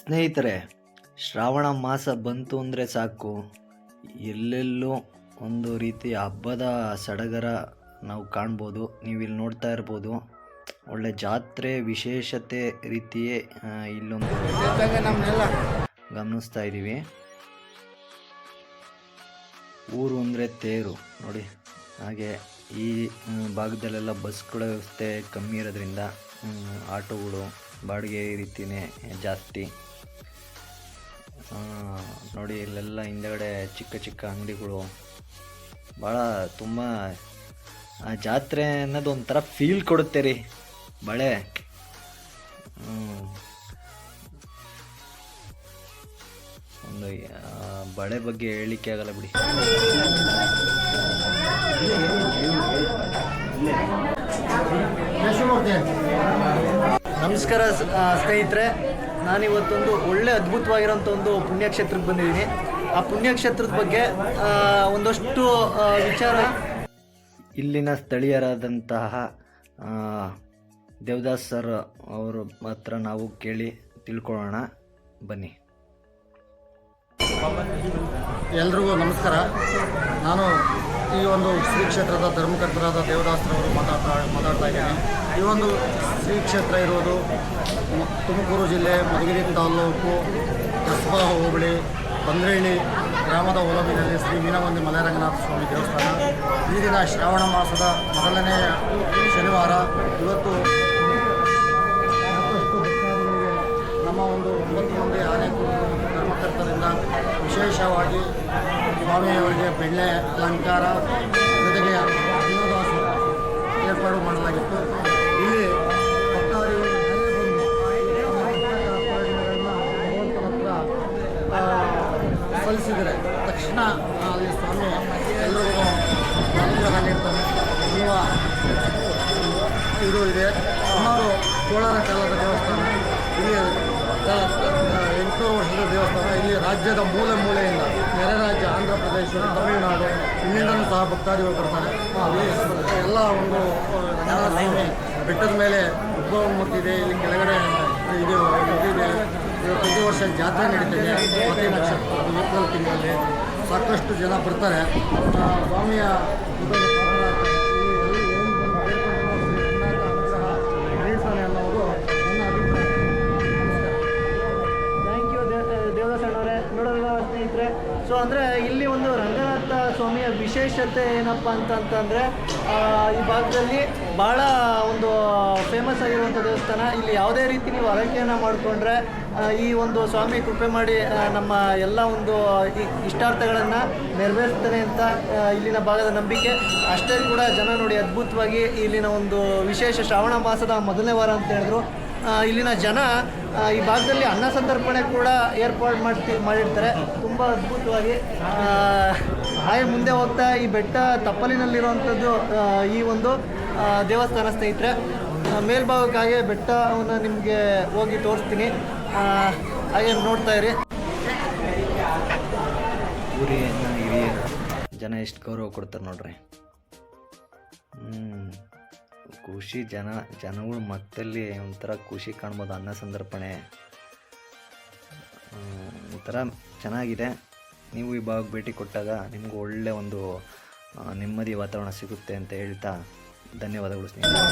ಸ್ನೇಹಿತರೆ, ಶ್ರಾವಣ ಮಾಸ ಬಂತು ಅಂದರೆ ಸಾಕು, ಎಲ್ಲೆಲ್ಲೂ ಒಂದು ರೀತಿಯ ಹಬ್ಬದ ಸಡಗರ ನಾವು ಕಾಣ್ಬೋದು. ನೀವು ಇಲ್ಲಿ ನೋಡ್ತಾ ಇರ್ಬೋದು, ಒಳ್ಳೆ ಜಾತ್ರೆ ವಿಶೇಷತೆ ರೀತಿಯೇ ಇಲ್ಲೊಂದು ಗಮನಿಸ್ತಾ ಇದ್ದೀವಿ. ಊರು ಅಂದರೆ ತೇರು ನೋಡಿ. ಹಾಗೆ ಈ ಭಾಗದಲ್ಲೆಲ್ಲ ಬಸ್ಗಳ ವ್ಯವಸ್ಥೆ ಕಮ್ಮಿ ಇರೋದ್ರಿಂದ ಆಟೋಗಳು ಬಾಡಿಗೆ ರೀತಿಯೇ ಜಾಸ್ತಿ. ನೋಡಿ ಇಲ್ಲೆಲ್ಲ ಹಿಂದೆಗಡೆ ಚಿಕ್ಕ ಚಿಕ್ಕ ಅಂಗಡಿಗಳು, ಭಾಳ ತುಂಬ ಜಾತ್ರೆ ಅನ್ನೋದು ಒಂಥರ ಫೀಲ್ ಕೊಡುತ್ತೆ ರೀ. ಬಳೆ ಒಂದು ಬಳೆ ಬಗ್ಗೆ ಹೇಳಲಿಕ್ಕೆ ಆಗಲ್ಲ ಬಿಡಿ. ನಮಸ್ಕಾರ ಸ್ನೇಹಿತರೆ, ನಾನಿವತ್ತೊಂದು ಒಳ್ಳೆ ಅದ್ಭುತವಾಗಿರೋಂಥ ಒಂದು ಪುಣ್ಯಕ್ಷೇತ್ರಕ್ಕೆ ಬಂದಿದ್ದೀನಿ. ಆ ಪುಣ್ಯಕ್ಷೇತ್ರದ ಬಗ್ಗೆ ಒಂದಷ್ಟು ವಿಚಾರ ಇಲ್ಲಿನ ಸ್ಥಳೀಯರಾದಂತಹ ದೇವದಾಸ್ ಸರ್ ಅವ್ರ ಹತ್ರ ನಾವು ಕೇಳಿ ತಿಳ್ಕೊಳ್ಳೋಣ ಬನ್ನಿ. ಎಲ್ರಿಗೂ ನಮಸ್ಕಾರ. ನಾನು ಈ ಒಂದು ಶ್ರೀ ಕ್ಷೇತ್ರದ ಧರ್ಮಕರ್ತರಾದ ದೇವದಾಸರವರು ಮಾತಾಡ್ತಾ ಇದ್ದೀನಿ. ಈ ಒಂದು ಶ್ರೀ ಕ್ಷೇತ್ರ ಇರೋದು ತುಮಕೂರು ಜಿಲ್ಲೆ ಮಧುಗಿರಿ ತಾಲೂಕು ಕಸ್ಬಾ ಹೋಬಳಿ ಬಂದ್ರೇಳಿ ಗ್ರಾಮದ ಒಲವಿನಲ್ಲಿ ಶ್ರೀ ಮೀನವಂದಿ ಮಲೆರಂಗನಾಥ ಸ್ವಾಮಿ ದೇವಸ್ಥಾನ. ಈ ದಿನ ಶ್ರಾವಣ ಮಾಸದ ಮೊದಲನೆಯ ಶನಿವಾರ. ಇವತ್ತು ಸಾಕಷ್ಟು ಭಕ್ತಾದಿಗಳಿಗೆ ನಮ್ಮ ಒಂದು 9 ಮಂದಿ ಆನೆ ಧರ್ಮಕರ್ತರಿಂದ ವಿಶೇಷವಾಗಿ ಸ್ವಾಮಿಯವರಿಗೆ ಬೆಳ್ಳೆ ಅಲಂಕಾರ ಜೊತೆಗೆ ಅನ್ನದಾಸ ಏರ್ಪಾಡು ಮಾಡಲಾಗಿತ್ತು. ಇಲ್ಲಿ ಭಕ್ತಾದಿಗಳು ಭಗವಂತನ ಹತ್ರ ಸಲ್ಲಿಸಿದರೆ ತಕ್ಷಣ ಅಲ್ಲಿ ಸ್ವಾಮಿ ಎಲ್ಲರಿಗೂ ಅನುಗ್ರಹ ನೀಡ್ತಾನೆ ಎನ್ನುವ ಇದು ಇದೆ. ಸುಮಾರು ಚೋಳರ ಕಾಲದ ದೇವಸ್ಥಾನ. ಇಲ್ಲಿ 800 ವರ್ಷದ ದೇವಸ್ಥಾನ. ಇಲ್ಲಿ ರಾಜ್ಯದ ಮೂಲೆ ಮೂಲೆಯಿಂದ, ನೆರೆ ರಾಜ್ಯ ಆಂಧ್ರ ಪ್ರದೇಶ, ತಮಿಳುನಾಡು, ಇಲ್ಲಿಂದಲೂ ಸಹ ಭಕ್ತಾದಿಗಳು ಬರ್ತಾರೆ. ಎಲ್ಲ ಒಂದು ರಂಗನಾಥಸ್ವಾಮಿ ಬೆಟ್ಟದ ಮೇಲೆ ಉದ್ಭವ ಮೂರ್ತಿ ಇದೆ. ಇಲ್ಲಿ ಕೆಳಗಡೆ ಇದು ಇದೆ. ಪ್ರತಿ ವರ್ಷ ಜಾತ್ರೆ ನಡೀತಿದೆ. ಪ್ರತಿ ನಕ್ಷತ್ರ ಏಪ್ರಿಲ್ ತಿಂಗಳಲ್ಲಿ ಸಾಕಷ್ಟು ಜನ ಬರ್ತಾರೆ. ಸ್ವಾಮಿಯ ಅನ್ನೋದು ನನ್ನ ಅಭಿಪ್ರಾಯ. ಥ್ಯಾಂಕ್ ಯು ದೇವದಾಸಣ್ಣವರೇ. ನೋಡೋಲ್ಲ ಸ್ನೇಹಿತರೆ, ಸೊ ಅಂದರೆ ಇಲ್ಲಿ ಒಂದು ರಂಗನಾಥ ಸ್ವಾಮಿಯ ವಿಶೇಷತೆ ಏನಪ್ಪ ಅಂತಂದರೆ ಈ ಭಾಗದಲ್ಲಿ ಭಾಳ ಒಂದು ಫೇಮಸ್ ಆಗಿರುವಂಥ ದೇವಸ್ಥಾನ. ಇಲ್ಲಿ ಯಾವುದೇ ರೀತಿ ನೀವು ಆರೈಕೆಯನ್ನು ಮಾಡಿಕೊಂಡ್ರೆ ಈ ಒಂದು ಸ್ವಾಮಿ ಕೃಪೆ ಮಾಡಿ ನಮ್ಮ ಎಲ್ಲ ಒಂದು ಇಷ್ಟಾರ್ಥಗಳನ್ನು ನೆರವೇರಿಸ್ತಾನೆ ಅಂತ ಇಲ್ಲಿನ ಭಾಗದ ನಂಬಿಕೆ. ಅಷ್ಟೇ ಕೂಡ ಜನ ನೋಡಿ ಅದ್ಭುತವಾಗಿ ಇಲ್ಲಿನ ಒಂದು ವಿಶೇಷ ಶ್ರಾವಣ ಮಾಸದ ಮೊದಲನೇ ವಾರ ಅಂತ ಹೇಳಿದ್ರು. ಇಲ್ಲಿನ ಜನ ಈ ಭಾಗದಲ್ಲಿ ಅನ್ನ ಸಂತರ್ಪಣೆ ಕೂಡ ಏರ್ಪಾಡು ಮಾಡಿರ್ತಾರೆ ತುಂಬ ಅದ್ಭುತವಾಗಿ. ಹಾಗೆ ಮುಂದೆ ಹೋಗ್ತಾ ಈ ಬೆಟ್ಟ ತಪ್ಪಲಿನಲ್ಲಿರುವಂಥದ್ದು ಈ ಒಂದು ದೇವಸ್ಥಾನ ಸ್ನೇಹಿತರೆ. ಮೇಲ್ಭಾಗಕ್ಕಾಗಿ ಬೆಟ್ಟವನ್ನು ನಿಮಗೆ ಹೋಗಿ ತೋರಿಸ್ತೀನಿ, ಹಾಗೆ ನೋಡ್ತಾ ಇರಿ. ಊರಿನ ಹಿರಿಯರು ಜನ ಎಷ್ಟು ಗೌರವ ಕೊಡ್ತಾರೆ ನೋಡ್ರಿ. ಖುಷಿ ಜನಗಳು ಮತ್ತಲ್ಲಿ ಒಂಥರ ಖುಷಿ ಕಾಣ್ಬೋದು. ಅನ್ನ ಸಂದರ್ಪಣೆ ಒಂಥರ ಚೆನ್ನಾಗಿದೆ. ನೀವು ಈ ಭಾಗಕ್ಕೆ ಭೇಟಿ ಕೊಟ್ಟಾಗ ನಿಮಗೂ ಒಳ್ಳೆ ಒಂದು ನೆಮ್ಮದಿ ವಾತಾವರಣ ಸಿಗುತ್ತೆ ಅಂತ ಹೇಳ್ತಾ ಧನ್ಯವಾದಗಳು ಸ್ನೇಹಿತರೆ.